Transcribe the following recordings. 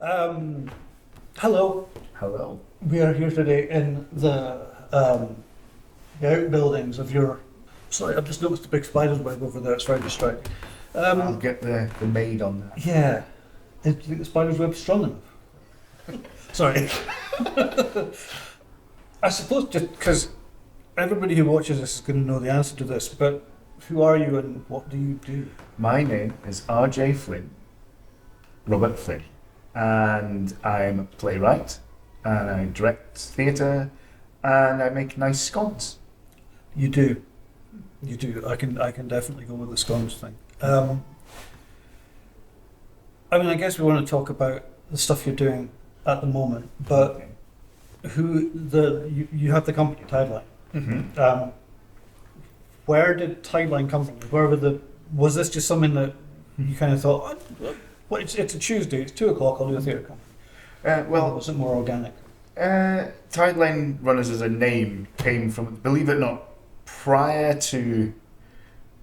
Hello. Hello. We are here today in the outbuildings of your. Sorry, I've just noticed a big spider's web over there. It's very distracting. I'll get the maid on that. Yeah. Do you think the spider's web's strong enough? Sorry. I suppose just because everybody who watches this is going to know the answer to this, but who are you and what do you do? My name is R.J. Flynn, Robert Flynn, and I'm a playwright, and I direct theatre, and I make nice scones. You do. You do. I can definitely go with the scones thing. I guess we want to talk about the stuff you're doing at the moment, but you have the company Tideline. Mm-hmm. Where did Tideline come from? Was this just something that you kind of thought, well, it's a Tuesday, it's 2:00, I'll do a theatre company? Or was it more organic? Tideline Runners as a name came from, believe it or not, prior to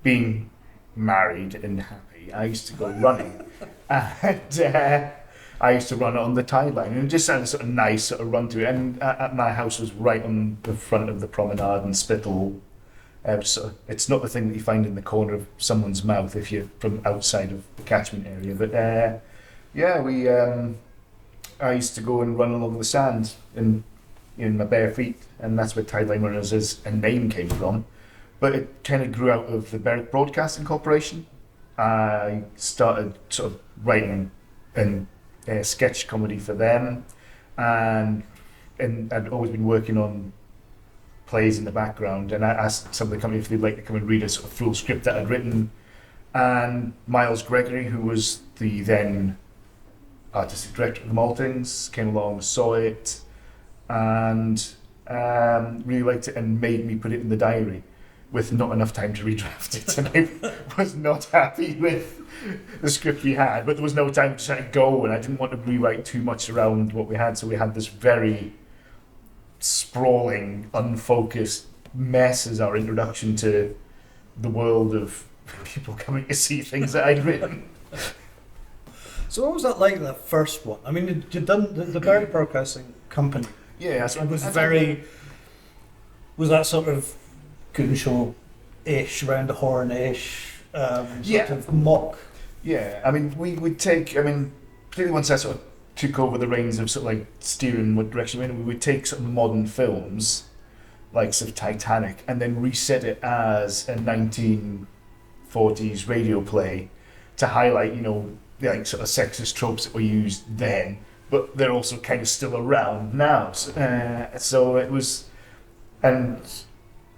being married and happy, I used to go running. And I used to run on the Tideline, and it just sounded sort of nice, sort of run to it. And my house was right on the front of the promenade and Spittle. It's not the thing that you find in the corner of someone's mouth if you're from outside of the catchment area. But I used to go and run along the sand in my bare feet, and that's where Tideline Runners as a name came from. But it kind of grew out of the Berwick Broadcasting Corporation. I started sort of writing and sketch comedy for them, and I'd always been working on plays in the background, and I asked some of the company if they'd like to come and read a sort of full script that I'd written, and Miles Gregory, who was the then artistic director of the Maltings, came along, saw it, and really liked it and made me put it in the diary with not enough time to redraft it, and I was not happy with the script we had, but there was no time to let it go, and I didn't want to rewrite too much around what we had, so we had this very sprawling, unfocused mess as our introduction to the world of people coming to see things that I'd written. So what was that like, that first one? I mean, you'd done the Berwick Broadcasting Company. Yeah, Was that sort of Goon Show-ish, round the horn-ish, sort of mock? Yeah, I mean, we would take, particularly once I sort of took over the reins of sort of like steering what direction we would take sort of modern films, like sort of Titanic, and then reset it as a 1940s radio play to highlight, like sort of sexist tropes that were used then, but they're also kind of still around now. So it was, and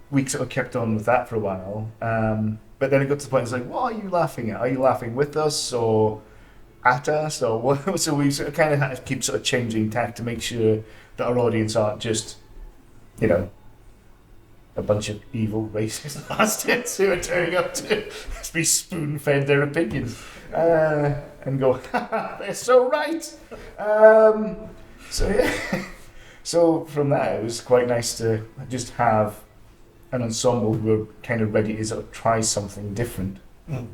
we sort of kept on with that for a while. But then it got to the point, it's like, what are you laughing at? Are you laughing with us or at us or what? So we sort of kind of had to keep sort of changing tack to make sure that our audience aren't just, a bunch of evil racist bastards who are turning up to be spoon-fed their opinions and go, they're so right. So from that, it was quite nice to just have an ensemble who were kind of ready to sort of try something different. Mm.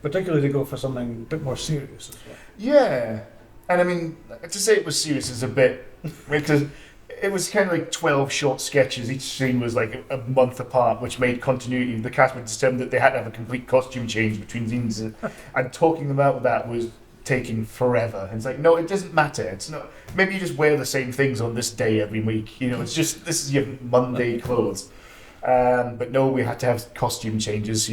Particularly to go for something a bit more serious as well. Yeah. And I mean, to say it was serious is a bit, because it was kind of like 12 short sketches. Each scene was like a month apart, which made continuity. The cast would determine that they had to have a complete costume change between scenes. And talking about that was taking forever. And it's like, no, it doesn't matter. It's not. Maybe you just wear the same things on this day every week. It's just, this is your Monday clothes. But no, we had to have costume changes,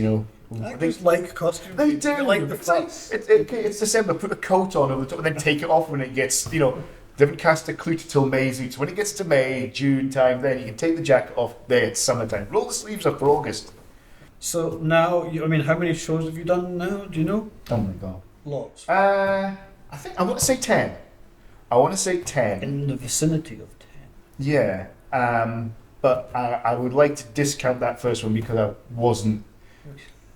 I just like costumes. They do. I like the face. It's December, put a coat on over the top and then take it off when it gets, they haven't cast a clue till May. So when it gets to May, June time, then you can take the jacket off. There, it's summertime. Roll the sleeves up for August. So now, how many shows have you done now? Do you know? Oh my God. Lots. I want to say 10. In the vicinity of 10. Yeah. But I would like to discount that first one because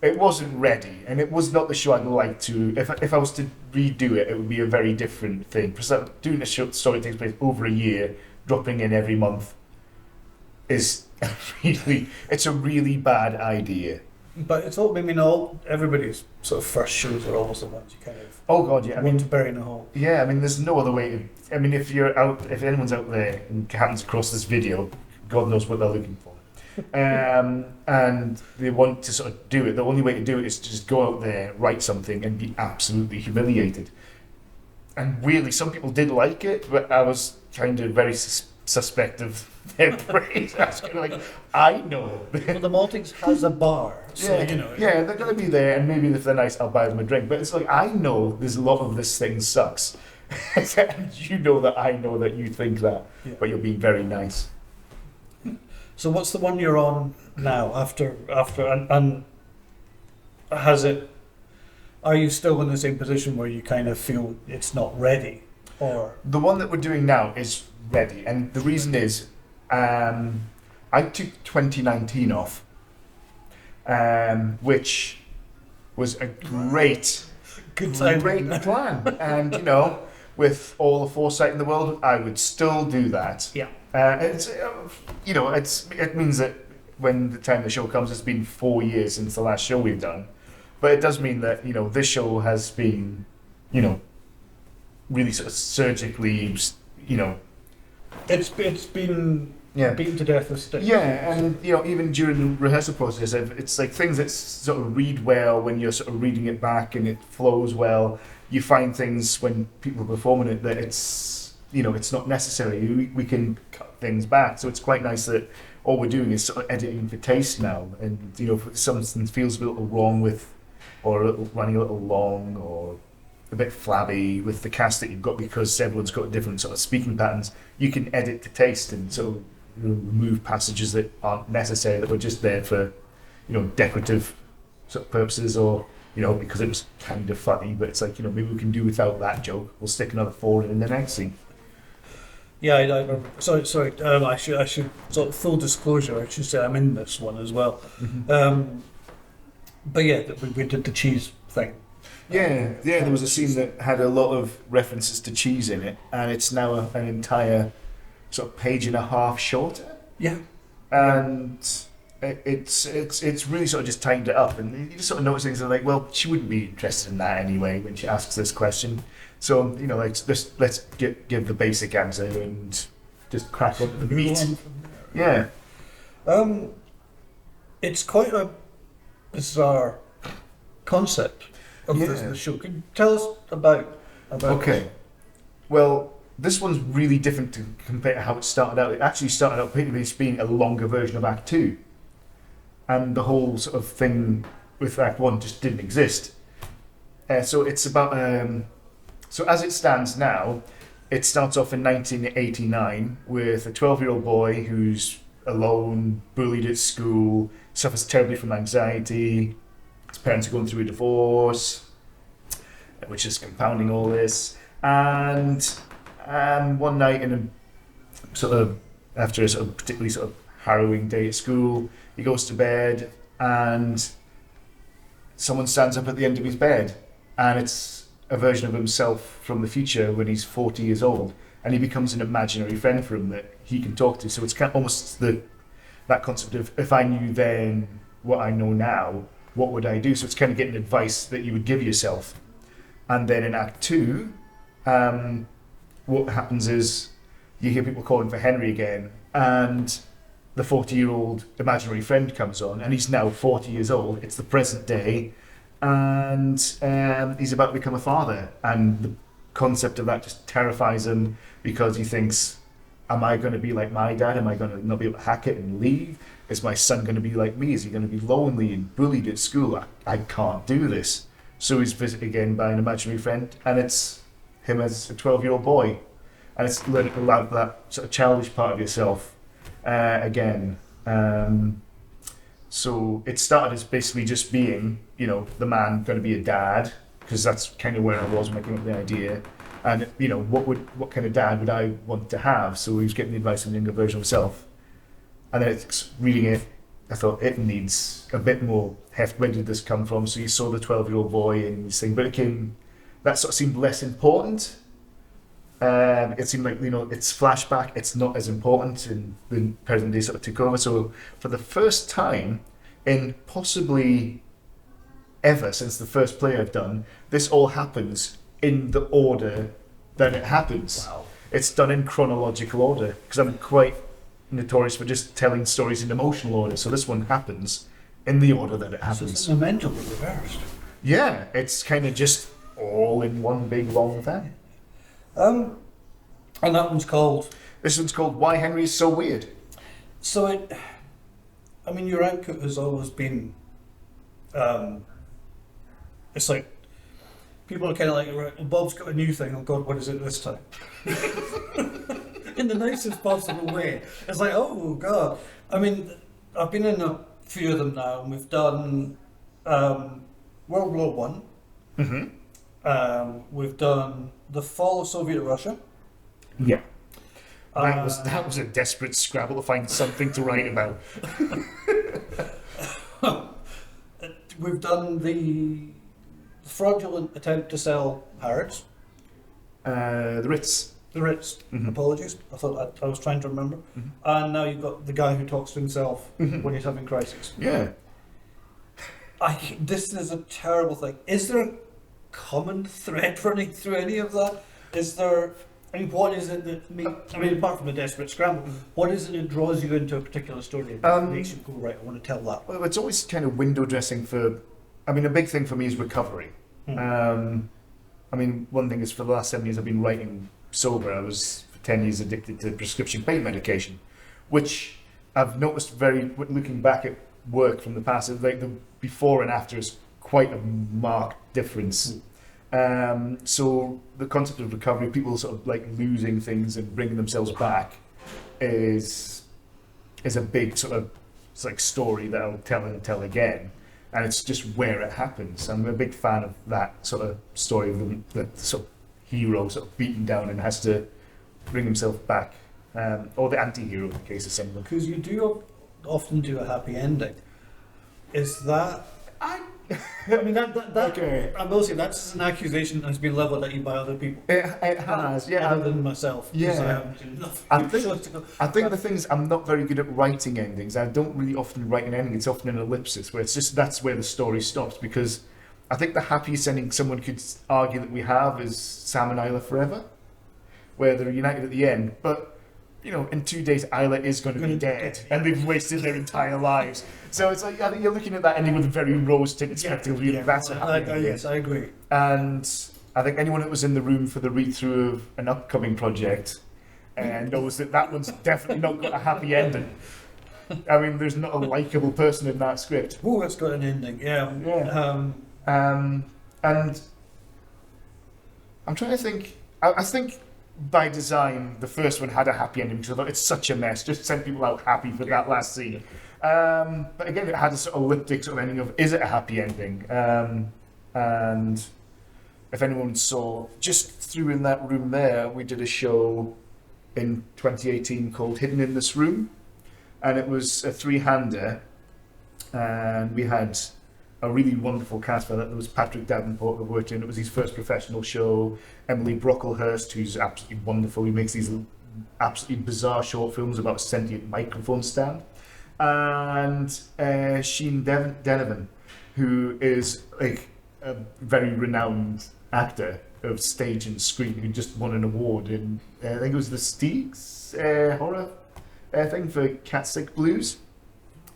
it wasn't ready, and it was not the show I'd like to. If I was to redo it, it would be a very different thing. Because doing a short story that takes place over a year, dropping in every month, it's a really bad idea. But it's all, I mean, all everybody's sort of first shows are almost the ones you kind of Oh God, yeah. I want mean, to bury in a hole. yeah. I mean, there's no other way to. I mean, if anyone's out there and happens across this video, God knows what they're looking for. And they want to sort of do it. The only way to do it is to just go out there, write something, and be absolutely humiliated. And weirdly, some people did like it, but I was kind of very suspect of their praise. I was kind of like, I know. Well, the Maltings has a bar, so Yeah, you know. yeah, they're going to be there, and maybe if they're nice, I'll buy them a drink. But it's like, I know there's a lot of this thing sucks. And you know that I know that you think that, Yeah. but you're being very nice. So what's the one you're on now? After and has it? Are you still in the same position where you kind of feel it's not ready, or The one that we're doing now is ready, and the reason is, I took 2019 off, which was a great time? plan. And you know, with all the foresight in the world, I would still do that. Yeah. It's you know, it means that when the time the show comes, it's been 4 years since the last show we've done, but it does mean that, you know, this show has been, you know, really sort of surgically, you know, It's been beaten to death with sticks. yeah, and you know, even during the rehearsal process, it's like things that sort of read well when you're sort of reading it back and it flows well. You find things when people are performing it that it's, you know, it's not necessary. We can cut things back, so it's quite nice that all we're doing is sort of editing for taste now. And you know, if something feels a little wrong with, or running a little long, or a bit flabby with the cast that you've got, because everyone's got different sort of speaking patterns, you can edit to taste and sort of remove passages that aren't necessary, that were just there for, you know, decorative sort of purposes, or, you know, because it was kind of funny. But it's like, you know, maybe we can do without that joke. We'll stick another 4 in the next scene. Yeah, I sorry. I should sort of full disclosure. I should say I'm in this one as well. But yeah, we did the cheese thing. Yeah, there was a scene that had a lot of references to cheese in it, and it's now an entire sort of page and a half shorter. Yeah. And it's really sort of just timed it up, and you just sort of notice things like, well, she wouldn't be interested in that anyway when she asks this question. So, you know, like, let's give the basic answer and just crack on with the meat. Yeah. It's quite a bizarre concept of the show. Can you tell us about Okay. Well, this one's really different to compare to how it started out. It actually started out basically being a longer version of Act 2. And the whole sort of thing with Act 1 just didn't exist. So it's about... so as it stands now, it starts off in 1989 with a 12-year-old boy who's alone, bullied at school, suffers terribly from anxiety. His parents are going through a divorce, which is compounding all this. And one night, after a sort of particularly sort of harrowing day at school, he goes to bed, and someone stands up at the end of his bed, and it's a version of himself from the future when he's 40 years old, and he becomes an imaginary friend for him that he can talk to. So it's kind of almost that concept of, if I knew then what I know now, what would I do? So it's kind of getting advice that you would give yourself. And then in Act 2, what happens is you hear people calling for Henry again, and the 40-year-old imaginary friend comes on, and he's now 40 years old. It's the present day, and he's about to become a father. And the concept of that just terrifies him, because he thinks, am I going to be like my dad? Am I going to not be able to hack it and leave? Is my son going to be like me? Is he going to be lonely and bullied at school? I can't do this. So he's visited again by an imaginary friend, and it's him as a 12-year-old boy. And it's learning to love that sort of childish part of yourself again. So it started as basically just being, you know, the man going to be a dad, because that's kind of where I was when I came up with the idea. And, you know, what kind of dad would I want to have? So he was getting the advice from the younger version of himself. And then it's reading it, I thought it needs a bit more heft. Where did this come from? So you saw the 12-year-old boy and this thing, but that sort of seemed less important. It seemed like, you know, it's flashback, it's not as important, and the present day sort of took over. So for the first time, in possibly ever since the first play I've done, this all happens in the order that it happens. Wow. It's done in chronological order because I'm quite notorious for just telling stories in emotional order. So this one happens in the order that it So happens. it's momentum reversed. Yeah, it's kind of just all in one big long thing. And that one's called. This one's called Why Henry is So Weird. So your output has always been. It's like people are kind of like, right, well, Bob's got a new thing. Oh God, what is it this time? In the nicest possible way. It's like, oh God. I mean, I've been in a few of them now, and we've done World War One. We've done the fall of Soviet Russia. Yeah. That was a desperate scrabble to find something to write about. We've done the fraudulent attempt to sell parrots. The Ritz. The Ritz. Apologies. I thought I was trying to remember. And now you've got the guy who talks to himself when he's having crises. Yeah. This is a terrible thing. Is there a common thread running through any of that? Is there? I mean, what is it that apart from the desperate scramble, what is it that draws you into a particular story that makes you go, right, I want to tell that? Well, it's always kind of window dressing for. I mean, a big thing for me is recovery. One thing is for the last 7 years I've been writing sober. I was for 10 years addicted to prescription pain medication, which I've noticed looking back at work from the past, like the before and after is quite a marked difference. So the concept of recovery, people sort of like losing things and bringing themselves back, is a big sort of story that I'll tell and tell again, and it's just where it happens. I'm a big fan of that sort of story of the sort of hero sort of beaten down and has to bring himself back, or the anti-hero in the case of some of them. Because you do often do a happy ending. Is that? I mean, that Okay. I will say that's an accusation that has been levelled at you by other people. It has, yeah. Other than myself. Yeah. I haven't done enough. I think the thing is, I'm not very good at writing endings. I don't really often write an ending. It's often an ellipsis, where it's just that's where the story stops. Because I think the happiest ending someone could argue that we have is Sam and Isla Forever, where they're united at the end. But in 2 days, Isla is going to be dead, and they've wasted their entire lives. So it's like I think you're looking at that ending with a very rose-tinted spectacle. That's a happy ending. Yes, I agree. And I think anyone that was in the room for the read-through of an upcoming project knows that one's definitely not got a happy ending. I mean, there's not a likable person in that script. Oh, it's got an ending. Yeah. And I'm trying to think. I think by design, the first one had a happy ending because I thought it's such a mess. Just send people out happy for that last scene. But again, it had a sort of elliptic sort of ending of, is it a happy ending? And if anyone saw, just through in that room there, we did a show in 2018 called Hidden in This Room. And it was a three-hander. And we had a really wonderful cast for that. There was Patrick Davenport who worked in. It was his first professional show. Emily Brocklehurst, who's absolutely wonderful. He makes these absolutely bizarre short films about a sentient microphone stand. And Sheen Denovan, who is like a very renowned actor of stage and screen, who just won an award in I think it was the Steegs horror thing for Cat Sick Blues.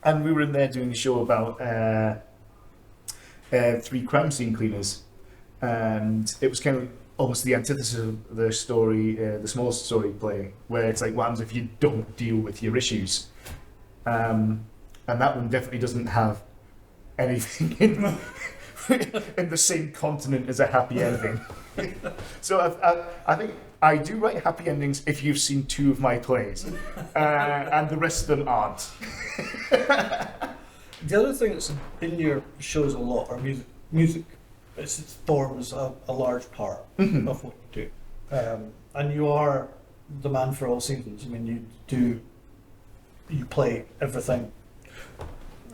And we were in there doing a show about 3 crime scene cleaners, and it was kind of almost the antithesis of the story, the small story play, where it's like, what happens if you don't deal with your issues? And that one definitely doesn't have anything in the same continent as a happy ending. So I think I do write happy endings if you've seen 2 of my plays, and the rest of them aren't. The other thing that's in your shows a lot are music. It forms a large part of what you do, and you are the man for all seasons. I mean, you play everything.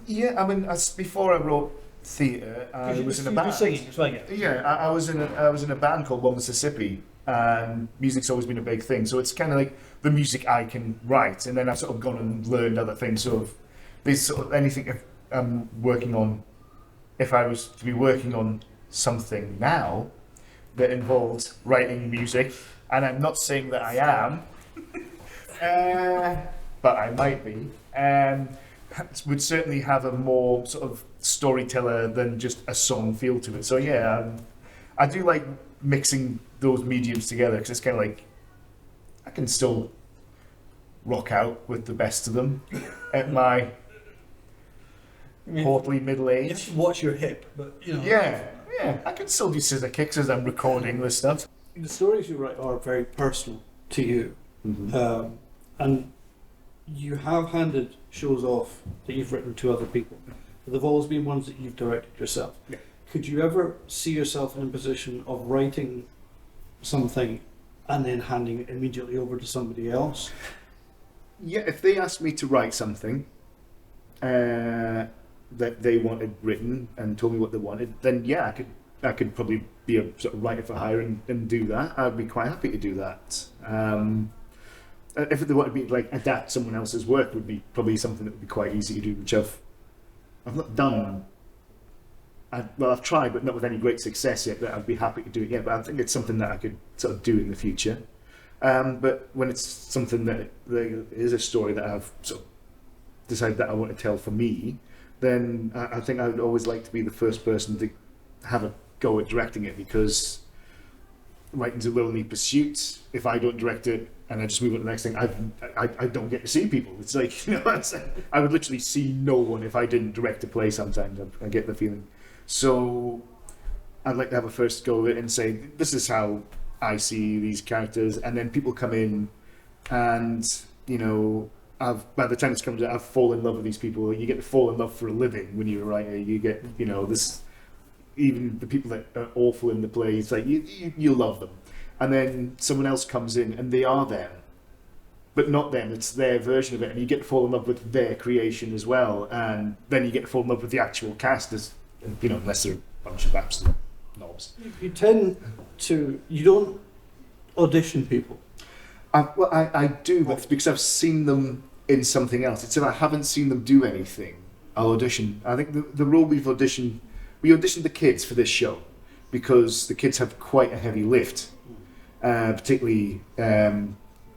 Yeah, I mean, before I wrote theatre, I was in a band. Singing as well, yeah. Yeah, I was in a band called One Mississippi, and music's always been a big thing. So it's kind of like the music I can write, and then I've sort of gone and learned other things. Sort of there's sort of anything. I'm working on, if I was to be working on something now that involves writing music, and I'm not saying that I am, but I might be, would certainly have a more sort of storyteller than just a song feel to it. So yeah, I do like mixing those mediums together, because it's kind of like I can still rock out with the best of them at my portly middle You age. have to watch your hip, but you know. Yeah, I can still do scissor kicks as I'm recording this stuff. The stories you write are very personal to you, Mm-hmm. and you have handed shows off that you've written to other people. But they've always been ones that you've directed yourself. Yeah. Could you ever see yourself in a position of writing something and then handing it immediately over to somebody else? Yeah, if they asked me to write something that they wanted written and told me what they wanted, then yeah, I could probably be a sort of writer for hire and do that. I'd be quite happy to do that. If they wanted me to like adapt someone else's work, would be probably something that would be quite easy to do, which I've not done. I've tried, but not with any great success yet. But I'd be happy to do it. Yeah, but I think it's something that I could sort of do in the future. But when it's something that is a story that I've sort of decided that I want to tell for me, then I think I would always like to be the first person to have a go at directing it, because writing's a lonely pursuit. If I don't direct it and I just move on to the next thing, I don't get to see people. It's like, you know, I would literally see no one if I didn't direct a play sometimes. I get the feeling. So I'd like to have a first go at it and say, this is how I see these characters, and then people come in and, you know, by the time it's come to, I've fallen in love with these people. You get to fall in love for a living when you're a writer. You get, you know, this, even the people that are awful in the play, it's like you love them. And then someone else comes in and they are them, but not them, it's their version of it, and you get to fall in love with their creation as well, and then you get to fall in love with the actual cast, as, you know, unless they're a bunch of absolute knobs. You tend to, you don't audition people. I do, but it's because I've seen them in something else. It's if I haven't seen them do anything, I'll audition. I think the role we auditioned the kids for this show, because the kids have quite a heavy lift, particularly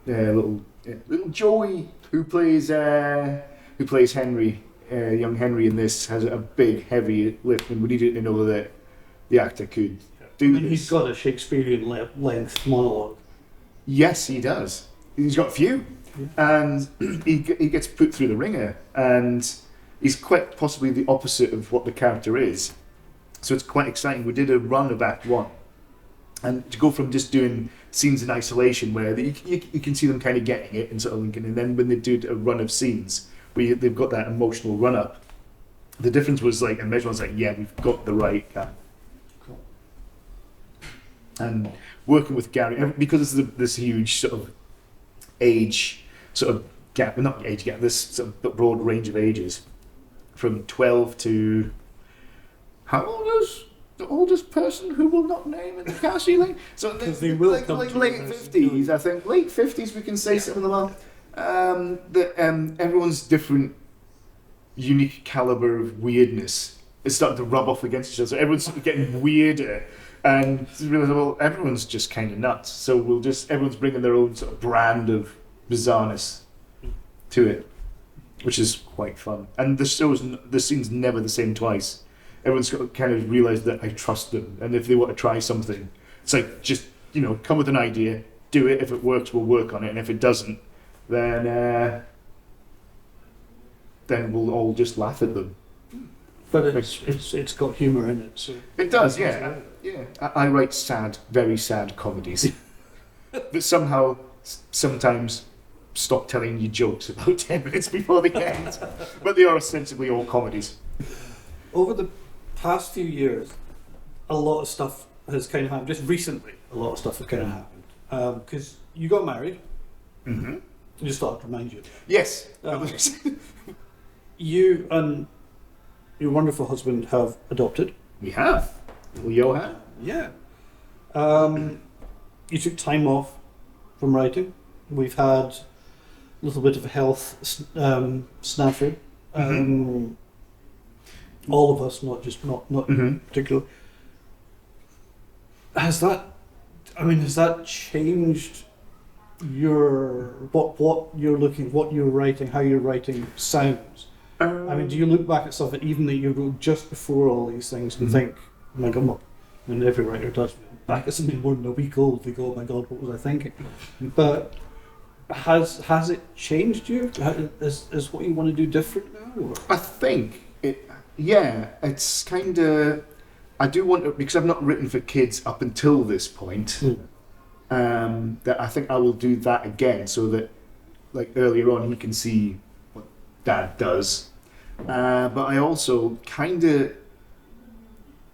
little Joey, who plays Henry, young Henry in this, has a big heavy lift, and we needed to know that the actor could do this. He's got a Shakespearean length monologue. Yes, he does. He's got a few, and he gets put through the ringer, and he's quite possibly the opposite of what the character is. So it's quite exciting. We did a run of Act 1, and to go from just doing scenes in isolation where you can see them kind of getting it and sort of linking, and then when they do a run of scenes where they've got that emotional run up, the difference was like, and Mejman's like, yeah, we've got the right guy. Cool. And working with Gary, because there's this huge sort of age sort of gap, not age gap, this sort of broad range of ages, from 12 to, how old is the oldest person who will not name in the cast, you think? So they will like late 50s, I think. Late 50s, we can say some of them are. Everyone's different, unique caliber of weirdness is starting to rub off against each other. So everyone's getting weirder. And realize, well, everyone's just kind of nuts. So everyone's bringing their own sort of brand of bizarreness to it, which is quite fun. And the scene's never the same twice. Everyone's got to kind of realise that I trust them, and if they want to try something, it's like, just, you know, come with an idea, do it. If it works, we'll work on it, and if it doesn't, then we'll all just laugh at them. But it's got humour in it. So it does, yeah. Yeah, I write very sad comedies that somehow sometimes stop telling you jokes about 10 minutes before the end, but they are ostensibly all comedies. Over the past few years, a lot of stuff has kind of happened. Just recently, a lot of stuff has kind of happened. Because you got married. Mm-hmm. I just thought I'd remind you. Yes. You and your wonderful husband have adopted. We have. Little Johan. Yeah. You took time off from writing. We've had a little bit of a health snafu. all of us, not just not Mhm. particular. Has that changed your what you're looking, what you're writing, how you're writing sounds? I mean, do you look back at stuff that even that you wrote just before all these things and think, oh my god, and every writer does, back at something more than a week old, they go, oh my god, what was I thinking? But has it changed you? Is what you want to do different now? Or? I think it's kind of. I do want to, because I've not written for kids up until this point. That I think I will do that again, so that, like earlier on, he can see what Dad does. But I also kind of.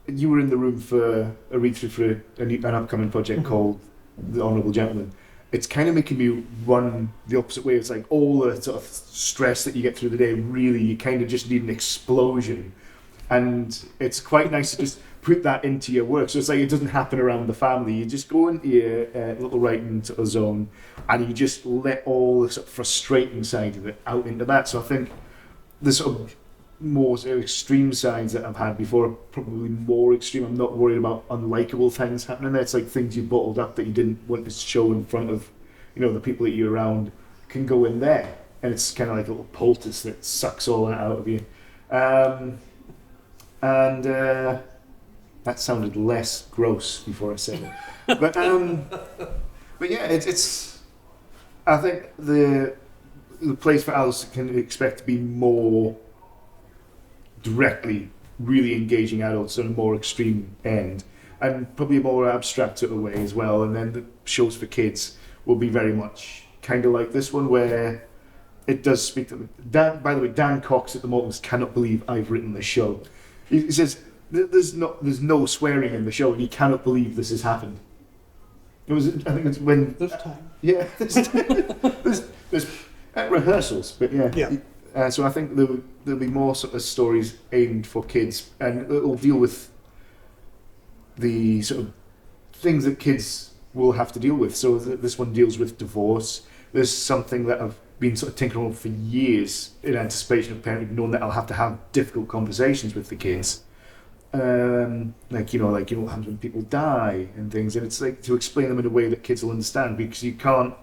You were in the room for a read through for an upcoming project called The Honourable Gentleman. It's kind of making me run the opposite way. It's like all the sort of stress that you get through the day, really, you kind of just need an explosion. And it's quite nice to just put that into your work. So it's like it doesn't happen around the family. You just go into your little writing sort of zone and you just let all the sort of frustrating side of it out into that. So I think the sort of more sort of extreme sides that I've had before are probably more extreme. I'm not worried about unlikable things happening there. It's like things you bottled up that you didn't want to show in front of, the people that you're around can go in there. And it's kind of like a little poultice that sucks all that out of you. And that sounded less gross before I said it. But yeah, it's. I think the place for adults can expect to be more directly, really engaging adults on a more extreme end, and probably a more abstract sort of way as well. And then the shows for kids will be very much kind of like this one, where it does speak to Dan. By the way, Dan Cox at the moment cannot believe I've written this show. He says there's no swearing in the show, and he cannot believe this has happened. I think it's when There's time. Yeah, there's at rehearsals, but yeah. So I think there'll be more sort of stories aimed for kids, and it'll deal with the sort of things that kids will have to deal with. So this one deals with divorce. There's something that I've been sort of tinkering on for years in anticipation of parenting, knowing that I'll have to have difficult conversations with the kids. Like what happens when people die and things, and it's like to explain them in a way that kids will understand, because you can't.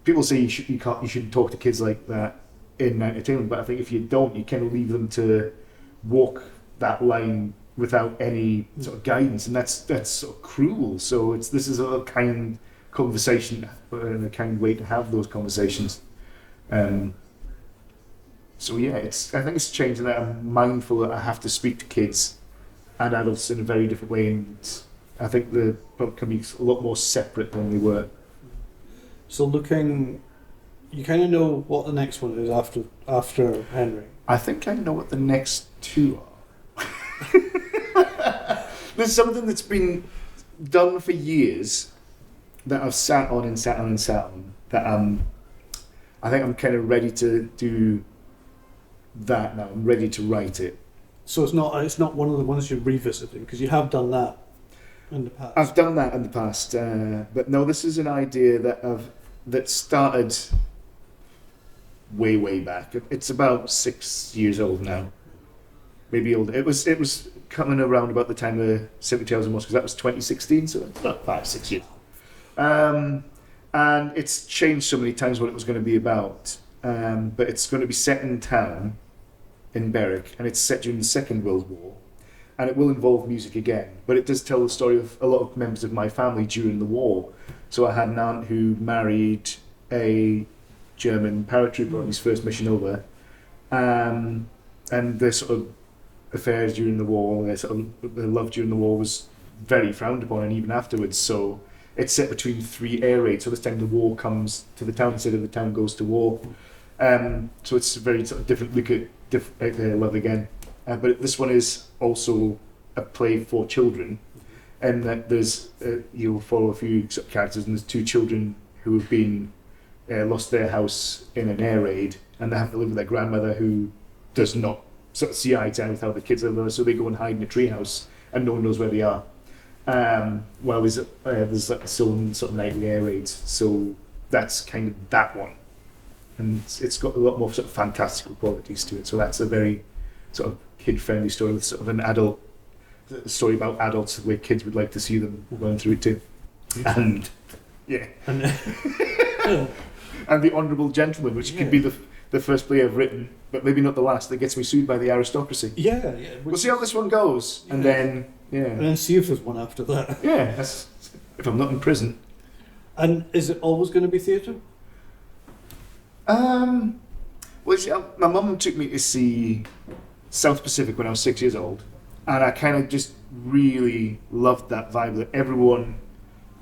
People say you shouldn't talk to kids like that in entertainment, but I think if you don't, you kind of leave them to walk that line without any sort of guidance, and that's sort of cruel. So this is a kind conversation and a kind way to have those conversations. So yeah, I think it's changing that I'm mindful that I have to speak to kids and adults in a very different way, and I think the book can be a lot more separate than they were. So you kind of know what the next one is after Henry. I think I know what the next two are. There's something that's been done for years that I've sat on that I think I'm kind of ready to do that now. I'm ready to write it. So it's not one of the ones you're revisiting, because you have done that in the past. I've done that in the past, but no, this is an idea that started way back. It's about 6 years old now, maybe older. It was coming around about the time of 70 Tales of Moss, because that was 2016, so it's about 5-6 years. And it's changed so many times what it was going to be about, but it's going to be set in town in Berwick, and it's set during the Second World War, and it will involve music again, but it does tell the story of a lot of members of my family during the war. So I had an aunt who married a German paratrooper on his first mission over, and their sort of affairs during the war, their love during the war was very frowned upon, and even afterwards. So it's set between 3 air raids. So this time the war comes to the town instead of the town goes to war. So it's a very sort of different look at love again. But this one is also a play for children, and that there's you'll follow a few sort of characters, and there's 2 children who have been lost their house in an air raid, and they have to live with their grandmother, who does not sort of see eye to eye with how the kids are, so they go and hide in a treehouse, and no one knows where they are. Well, there's like some sort of nightly air raids, so that's kind of that one, and it's got a lot more sort of fantastical qualities to it. So that's a very sort of kid-friendly story with sort of an adult story about adults the way kids would like to see them going through it too. And yeah, And, and The Honourable Gentleman, which could be the first play I've written, but maybe not the last, that gets me sued by the aristocracy. yeah. We'll see how this one goes, and then And then see if there's one after that. yeah, that's, if I'm not in prison. And is it always going to be theatre? Well, see, my mum took me to see South Pacific when I was 6 years old, and I kind of just really loved that vibe that everyone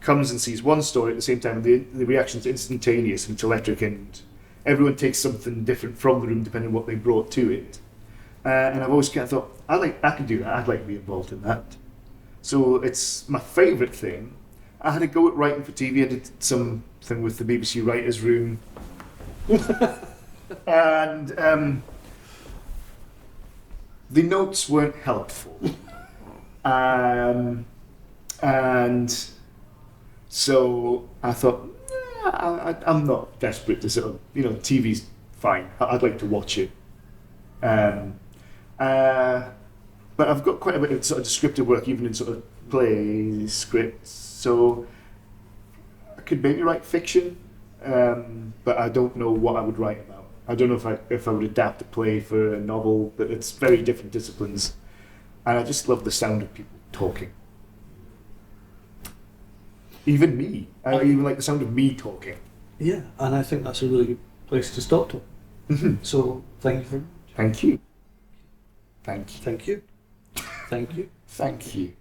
comes and sees one story at the same time. The reaction's instantaneous and it's electric, and everyone takes something different from the room depending on what they brought to it. And I've always kind of thought, I could do that. I'd like to be involved in that. So it's my favourite thing. I had a go at writing for TV. I did something with the BBC Writers' Room. And the notes weren't helpful. And so I thought, I'm not desperate to sort of, TV's fine. I'd like to watch it. But I've got quite a bit of sort of descriptive work, even in sort of plays, scripts. So I could maybe write fiction, but I don't know what I would write about. I don't know if I would adapt a play for a novel, but it's very different disciplines. And I just love the sound of people talking. Even me. I even like the sound of me talking. Yeah, and I think that's a really good place to stop to. Mm-hmm. So thank you very much. Thank you. Thank you. Thank you. Thank you. Thank you.